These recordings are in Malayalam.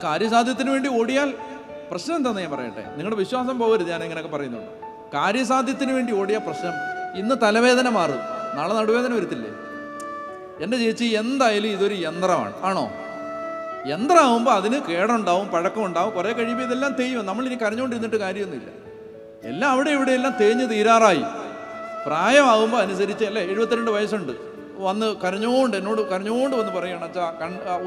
കാര്യസാധ്യത്തിന് വേണ്ടി ഓടിയാൽ പ്രശ്നം എന്താണെന്ന് ഞാൻ പറയട്ടെ. നിങ്ങളുടെ വിശ്വാസം പോകരുത് ഞാൻ ഇങ്ങനെയൊക്കെ പറയുന്നുണ്ട്. കാര്യസാധ്യത്തിന് വേണ്ടി ഓടിയ പ്രശ്നം, ഇന്ന് തലവേദന മാറും, നാളെ നടുവേദന വരത്തില്ലേ? എൻ്റെ ചേച്ചി, എന്തായാലും ഇതൊരു യന്ത്രമാണ്. ആണോ? യന്ത്രമാകുമ്പോൾ അതിന് കേടുണ്ടാവും, പഴക്കമുണ്ടാവും, കുറേ കഴിയുമ്പോൾ ഇതെല്ലാം തേയും. നമ്മളിനി കരഞ്ഞുകൊണ്ടിരുന്നിട്ട് കാര്യമൊന്നുമില്ല. എല്ലാം അവിടെ ഇവിടെയെല്ലാം തേഞ്ഞ് തീരാറായി. പ്രായമാകുമ്പോൾ അനുസരിച്ച് അല്ലേ, 72 വയസ്സുണ്ട്, വന്ന് എന്നോട് കരഞ്ഞുകൊണ്ട് വന്ന് പറയണം, അച്ഛാ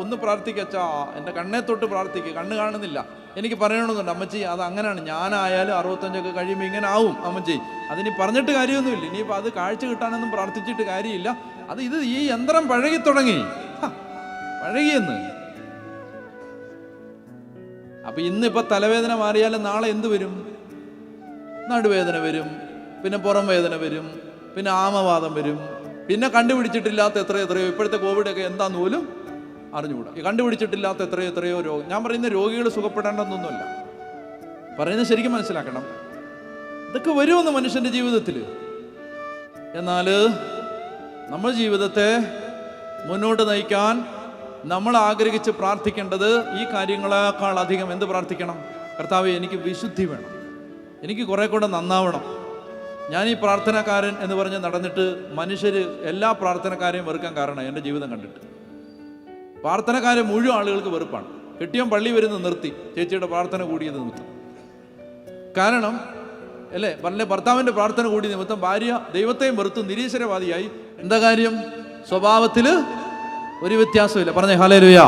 ഒന്ന് പ്രാർത്ഥിക്കുക അച്ഛാ, എൻ്റെ കണ്ണെ തൊട്ട് പ്രാർത്ഥിക്കുക, കണ്ണ് കാണുന്നില്ല, എനിക്ക് പറയണമെന്നുണ്ട്. അമ്മച്ചി അത് അങ്ങനെയാണ്, ഞാനായാലും 65 കഴിയുമ്പോൾ ഇങ്ങനെ ആവും അമ്മച്ചി, അതിനി പറഞ്ഞിട്ട് കാര്യമൊന്നുമില്ല. ഇനിയിപ്പോൾ അത് കാഴ്ച കിട്ടാനൊന്നും പ്രാർത്ഥിച്ചിട്ട് കാര്യമില്ല. ഈ യന്ത്രം പഴകി തുടങ്ങി, പഴകിയെന്ന്. അപ്പൊ ഇന്നിപ്പോൾ തലവേദന മാറിയാലും നാളെ എന്ത് വരും? നടുവേദന വരും, പിന്നെ പുറം വേദന വരും, പിന്നെ ആമവാദം വരും, പിന്നെ കണ്ടുപിടിച്ചിട്ടില്ലാത്ത എത്രയോ ഇപ്പോഴത്തെ കോവിഡൊക്കെ എന്താന്ന് പോലും അറിഞ്ഞുകൂടാ. കണ്ടുപിടിച്ചിട്ടില്ലാത്ത എത്രയോ രോഗം. ഞാൻ പറയുന്ന രോഗികൾ സുഖപ്പെടേണ്ടെന്നൊന്നുമല്ല പറയുന്നത്, ശരിക്കും മനസ്സിലാക്കണം. ഇതൊക്കെ വരുമെന്ന് മനുഷ്യൻ്റെ ജീവിതത്തിൽ. എന്നാൽ നമ്മൾ ജീവിതത്തെ മുന്നോട്ട് നയിക്കാൻ നമ്മൾ ആഗ്രഹിച്ച് പ്രാർത്ഥിക്കേണ്ടത് ഈ കാര്യങ്ങളെക്കാൾ അധികം എന്ത് പ്രാർത്ഥിക്കണം? കർത്താവേ, എനിക്ക് വിശുദ്ധി വേണം, എനിക്ക് കുറെ കൂടെ നന്നാവണം. ഞാൻ ഈ പ്രാർത്ഥനക്കാരൻ എന്ന് പറഞ്ഞ് നടന്നിട്ട് മനുഷ്യർ എല്ലാ പ്രാർത്ഥനക്കാരെയും വെറുക്കാൻ കാരണം എൻ്റെ ജീവിതം കണ്ടിട്ട്. പ്രാർത്ഥനക്കാരെ മുഴുവൻ ആളുകൾക്ക് വെറുപ്പാണ്. കെട്ടിയോൻ പള്ളി വരുന്നത് നിർത്തി, ചേച്ചിയുടെ പ്രാർത്ഥന കൂടിയത് നിമിത്തം. കാരണം അല്ലേ, ഭർത്താവിൻ്റെ പ്രാർത്ഥന കൂടിയ നിമിത്തം ഭാര്യ ദൈവത്തെയും വെറുത്ത് നിരീശ്വരവാദിയായി. എന്താ കാര്യം? സ്വഭാവത്തിൽ ഒരു വ്യത്യാസമില്ല. പറഞ്ഞേ ഹല്ലേലൂയ.